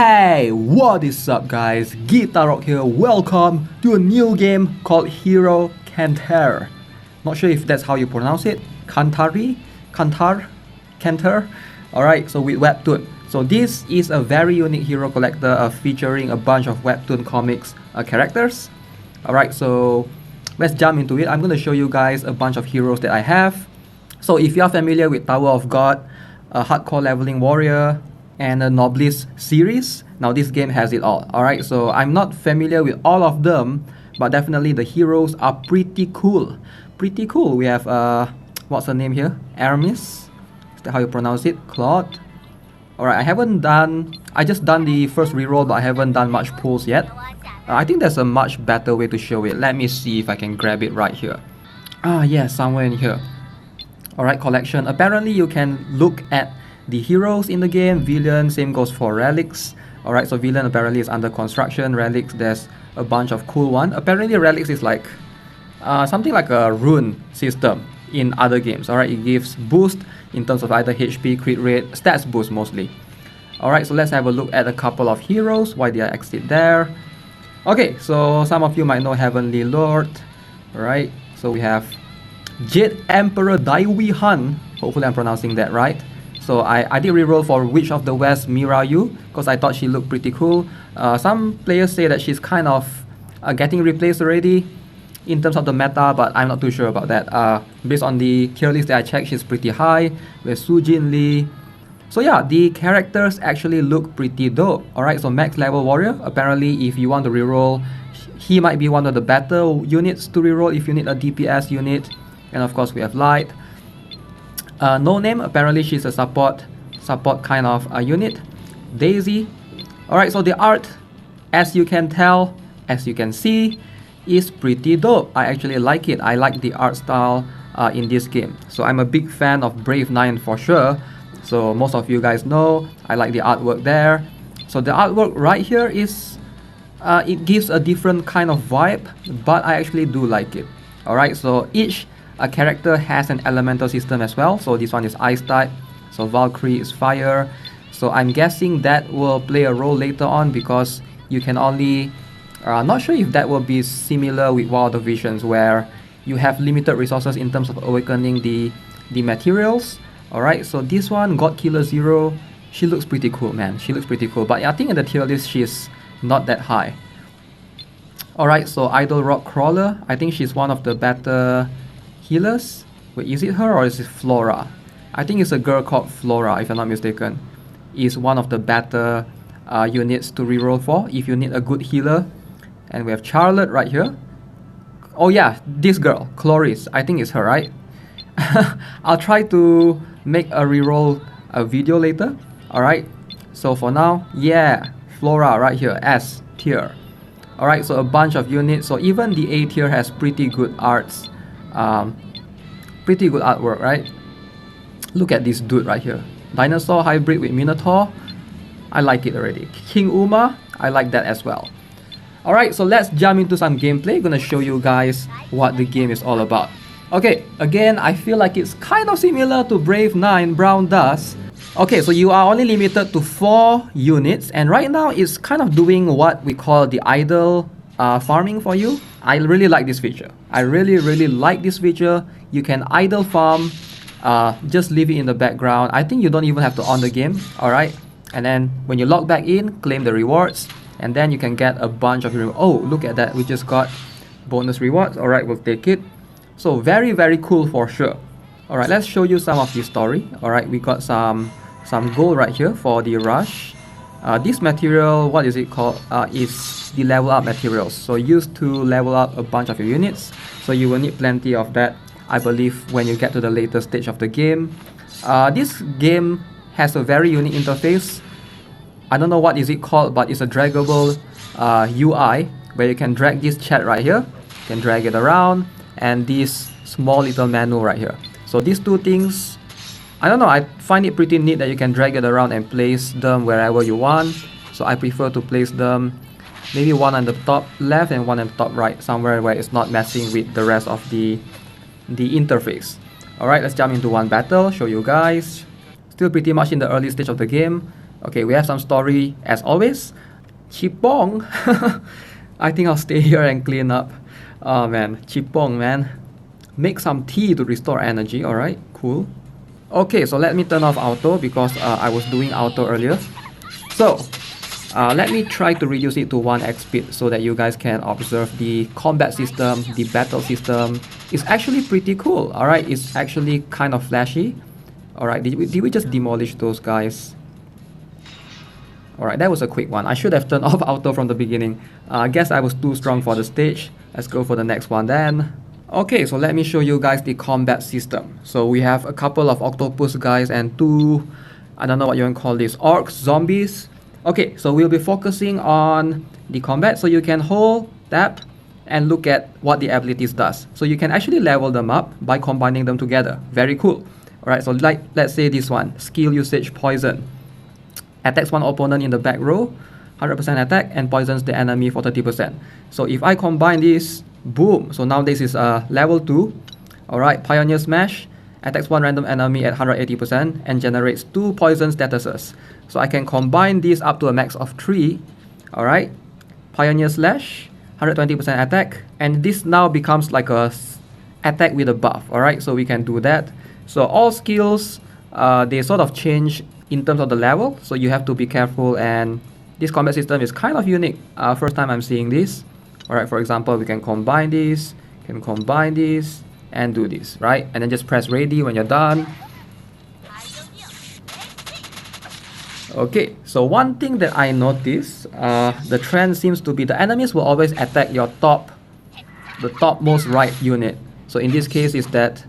Hey, what is up guys? GuitarRock here. Welcome to a new game called Hero Cantare. Not sure if that's how you pronounce it. Cantare? Cantare? Alright, so with Webtoon. So this is a very unique hero collector featuring a bunch of Webtoon comics characters. Alright, so let's jump into it. I'm going to show you guys a bunch of heroes that I have. So if you are familiar with Tower of God, a Hardcore Leveling Warrior, and a Noblesse series, now this game has it all. Alright, so I'm not familiar with all of them, but definitely the heroes are pretty cool. Pretty cool. We have, what's her name here? Aramis? Is that how you pronounce it? Claude? Alright, I just done the first reroll, but I haven't done much pulls yet. I think there's a much better way to show it. Let me see if I can grab it right here. Yeah, somewhere in here. Alright, collection. Apparently you can look at the heroes in the game. Villain, same goes for relics. Alright, so villain apparently is under construction. Relics, there's a bunch of cool one. Apparently relics is like something like a rune system in other games. Alright, it gives boost in terms of either HP, crit rate, stats boost mostly. Alright, so let's have a look at a couple of heroes. Why did I exit there? Okay, so some of you might know Heavenly Lord. Alright, so we have Jade Emperor Daiwi Han. Hopefully I'm pronouncing that right. So I did reroll for Witch of the West Mirayu because I thought she looked pretty cool. Some players say that she's kind of getting replaced already in terms of the meta, but I'm not too sure about that. Based on the tier list that I checked, she's pretty high with Sujin Lee. So yeah, the characters actually look pretty dope. Alright, so max level warrior. Apparently if you want to reroll, he might be one of the better units to reroll if you need a DPS unit. And of course we have Light. No name, apparently she's a support kind of unit. Daisy. Alright, so the art, as you can tell, as you can see, is pretty dope. I actually like it. I like the art style in this game. So I'm a big fan of Brave 9 for sure. So most of you guys know, I like the artwork there. So the artwork right here is, it gives a different kind of vibe, but I actually do like it. Alright, so each a character has an elemental system as well. So this one is ice type, so Valkyrie is fire. So I'm guessing that will play a role later on because you can only, not sure if that will be similar with Wild Divisions where you have limited resources in terms of awakening the materials. Alright, so this one, God Killer Zero, she looks pretty cool, man. She looks pretty cool, but I think in the tier list she's not that high. Alright, so Idol Rock Crawler, I think she's one of the better healers. Wait, is it her or is it Flora? I think it's a girl called Flora, if I'm not mistaken. Is one of the better units to reroll for if you need a good healer. And we have Charlotte right here. Oh yeah, this girl, Chloris, I think it's her, right? I'll try to make a reroll video later. Alright, so for now, yeah, Flora right here, S tier. Alright, so a bunch of units. So even the A tier has pretty good arts. Pretty good artwork, right? Look at this dude right here. Dinosaur hybrid with Minotaur. I like it already. King Uma, I like that as well. Alright, so let's jump into some gameplay. Gonna show you guys what the game is all about. Okay, again, I feel like it's kind of similar to Brave 9 Brown Dust. Okay, so you are only limited to 4 units, and right now it's kind of doing what we call the idle farming for you. I really like this feature. I really like this feature. You can idle farm, just leave it in the background. I think you don't even have to on the game, alright? And then when you log back in, claim the rewards, and then you can get a bunch of rewards. Oh, look at that, we just got bonus rewards. Alright, we'll take it. So very cool for sure. Alright, let's show you some of the story. Alright, we got some gold right here for the rush. This material, what is it called? Is the level up materials. So used to level up a bunch of your units. So you will need plenty of that, I believe, when you get to the later stage of the game. This game has a very unique interface. I don't know what is it called, but it's a draggable UI where you can drag this chat right here. You can drag it around, and this small little menu right here. So these two things, I don't know, I find it pretty neat that you can drag it around and place them wherever you want. So I prefer to place them maybe one on the top left and one on the top right, somewhere where it's not messing with the rest of the interface. Alright, let's jump into one battle, show you guys. Still pretty much in the early stage of the game. Okay, we have some story as always. Chipong. I think I'll stay here and clean up. Oh man, Chipong, man. Make some tea to restore energy. Alright, cool. Okay, so let me turn off auto because I was doing auto earlier. So, let me try to reduce it to 1x speed so that you guys can observe the combat system, the battle system. It's actually pretty cool, alright? It's actually kind of flashy. Alright, did we just demolish those guys? Alright, that was a quick one. I should have turned off auto from the beginning. I guess I was too strong for the stage. Let's go for the next one then. Okay, so let me show you guys the combat system. So we have a couple of octopus guys and two, I don't know what you want to call this, orcs, zombies. Okay, so we'll be focusing on the combat. So you can hold, tap, and look at what the abilities does. So you can actually level them up by combining them together. Very cool. Alright, so like, let's say this one, skill usage poison. Attacks one opponent in the back row, 100% attack, and poisons the enemy for 30%. So if I combine this, boom, so now this is level 2. Alright, Pioneer Smash, attacks one random enemy at 180% and generates 2 poison statuses. So I can combine these up to a max of 3. Alright, Pioneer Slash, 120% attack, and this now becomes like a attack with a buff. Alright, so we can do that. So all skills, they sort of change in terms of the level, so you have to be careful, and this combat system is kind of unique. First time I'm seeing this. Alright, for example, we can combine this, and do this, right? And then just press ready when you're done. Okay, so one thing that I noticed, the trend seems to be the enemies will always attack your the topmost right unit. So in this case, is that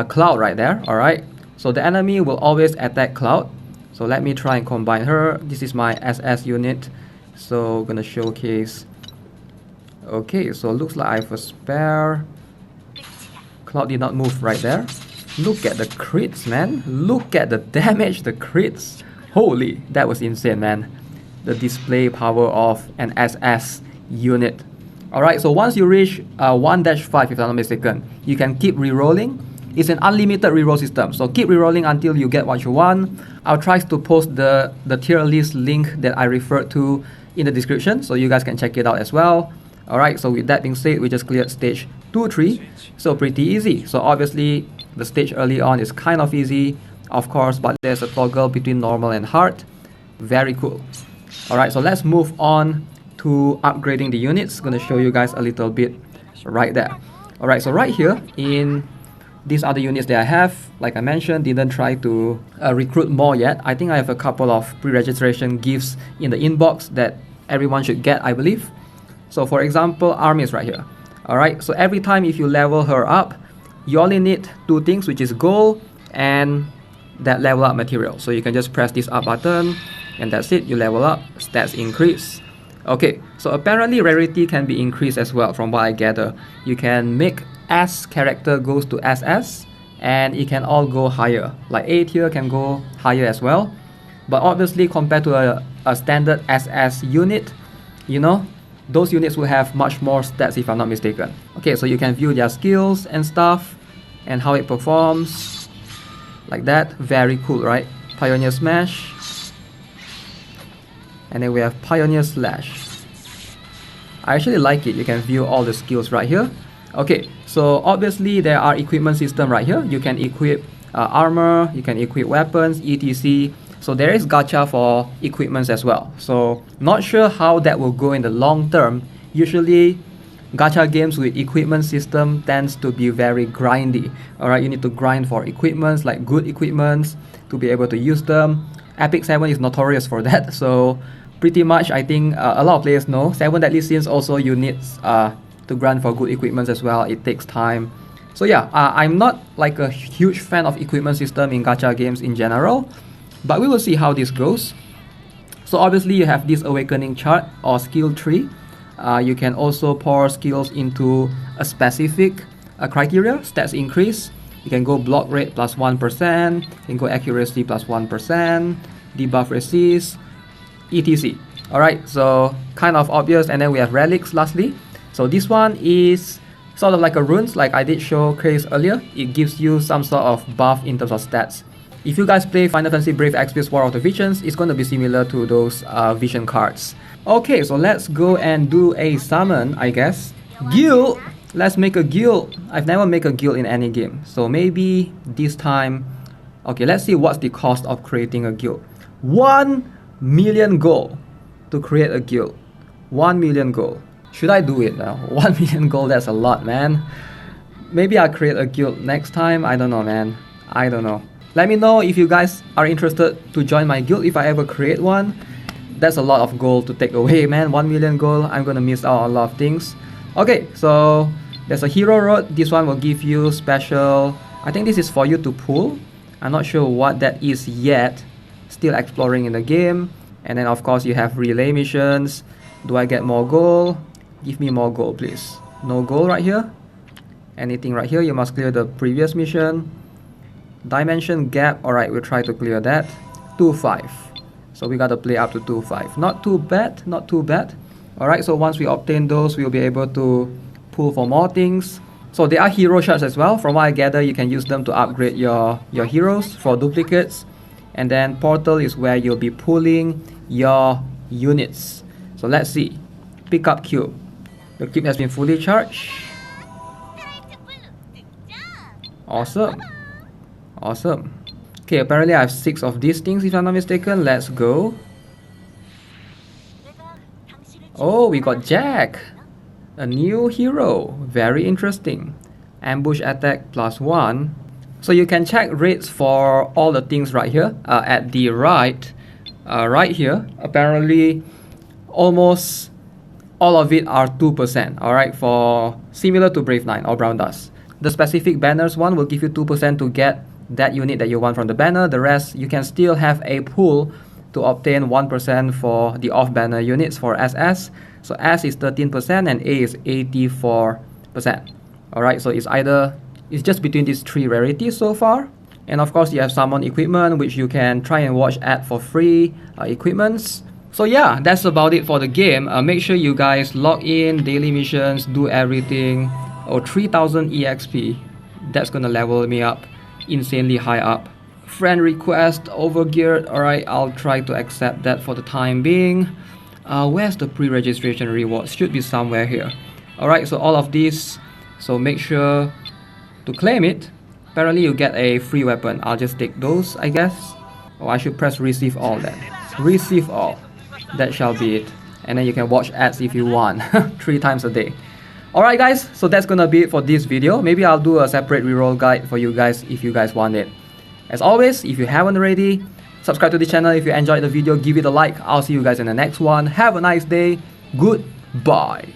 Cloud right there, alright? So the enemy will always attack Cloud. So let me try and combine her. This is my SS unit. So gonna showcase. Okay, so looks like I have a spare. Cloud did not move right there. Look at the crits, man. Look at the damage, the crits. Holy, that was insane, man. The display power of an SS unit. Alright, so once you reach 1-5, if I'm not mistaken, you can keep rerolling. It's an unlimited reroll system, so keep rerolling until you get what you want. I'll try to post the tier list link that I referred to in the description, so you guys can check it out as well. Alright, so with that being said, we just cleared stage 2-3, so pretty easy. So obviously, the stage early on is kind of easy, of course, but there's a toggle between normal and hard. Very cool. Alright, so let's move on to upgrading the units. Gonna show you guys a little bit right there. Alright, so right here in these are the units that I have. Like I mentioned, didn't try to recruit more yet. I think I have a couple of pre-registration gifts in the inbox that everyone should get, I believe. So for example, Army is right here. Alright, so every time if you level her up, you only need 2 things, which is gold and that level up material. So you can just press this up button and that's it, you level up, stats increase. Okay, so apparently rarity can be increased as well from what I gather. You can make S character goes to SS and it can all go higher. Like A tier can go higher as well. But obviously compared to a standard SS unit, you know, those units will have much more stats if I'm not mistaken. Okay, so you can view their skills and stuff and how it performs. Like that, very cool, right? Pioneer Smash. And then we have Pioneer Slash. I actually like it, you can view all the skills right here. Okay, so obviously there are equipment system right here. You can equip armor, you can equip weapons, etc. So there is gacha for equipments as well. So not sure how that will go in the long term. Usually gacha games with equipment system tends to be very grindy. Alright, you need to grind for equipments, like good equipments, to be able to use them. Epic 7 is notorious for that. So pretty much I think a lot of players know 7 deadly sins also you need to grind for good equipment as well. It takes time. So yeah, I'm not like a huge fan of equipment system in gacha games in general, but we will see how this goes. So obviously you have this awakening chart or skill tree. You can also pour skills into a specific criteria, stats increase. You can go block rate plus 1%, you can go accuracy plus 1%, debuff resist, etc. Alright, so kind of obvious. And then we have relics lastly. So this one is sort of like a runes, like I did showcase earlier. It gives you some sort of buff in terms of stats. If you guys play Final Fantasy Brave Exvius War of the Visions, it's going to be similar to those vision cards. Okay, so let's go and do a summon, I guess. Guild! Let's make a guild. I've never made a guild in any game, so maybe this time. Okay, let's see what's the cost of creating a guild. 1 million gold to create a guild. 1 million gold. Should I do it now? 1 million gold, that's a lot, man. Maybe I'll create a guild next time. I don't know, man. I don't know. Let me know if you guys are interested to join my guild if I ever create one. That's a lot of gold to take away, man. 1 million gold, I'm gonna miss out on a lot of things. Okay, so there's a hero road. This one will give you special. I think this is for you to pull. I'm not sure what that is yet. Still exploring in the game. And then of course you have relay missions. Do I get more gold? Give me more gold, please. No gold right here. Anything right here, you must clear the previous mission. Dimension gap, alright, we'll try to clear that. 2-5. So we gotta play up to 2-5. Not too bad, not too bad. Alright, so once we obtain those, we'll be able to pull for more things. So there are hero shards as well. From what I gather, you can use them to upgrade your heroes for duplicates. And then portal is where you'll be pulling your units. So let's see. Pick up cube. The cube has been fully charged. Awesome. Awesome. Okay, apparently I have 6 of these things if I'm not mistaken. Let's go. Oh, we got Jack. A new hero. Very interesting. Ambush attack +1. So you can check rates for all the things right here. At the right here. Apparently almost all of it are 2%. Alright, for similar to Brave 9 or Brown Dust. The specific banners one will give you 2% to get that unit that you want from the banner. The rest, you can still have a pull to obtain 1% for the off-banner units for SS. So S is 13% and A is 84%. Alright, so it's just between these 3 rarities so far. And of course, you have summon equipment, which you can try and watch at for free equipments. So yeah, that's about it for the game. Make sure you guys log in, daily missions, do everything. Oh, 3000 EXP. That's gonna level me up insanely high up. Friend request overgeared. Alright, I'll try to accept that for the time being. Where's the pre-registration rewards? Should be somewhere here. Alright, so all of these. So make sure to claim it. Apparently you get a free weapon. I'll just take those, I guess. Oh, I should press receive all then. Receive all. That shall be it. And then you can watch ads if you want. 3 times a day. Alright guys, so that's gonna be it for this video. Maybe I'll do a separate reroll guide for you guys if you guys want it. As always, if you haven't already, subscribe to the channel. If you enjoyed the video, give it a like. I'll see you guys in the next one. Have a nice day. Goodbye.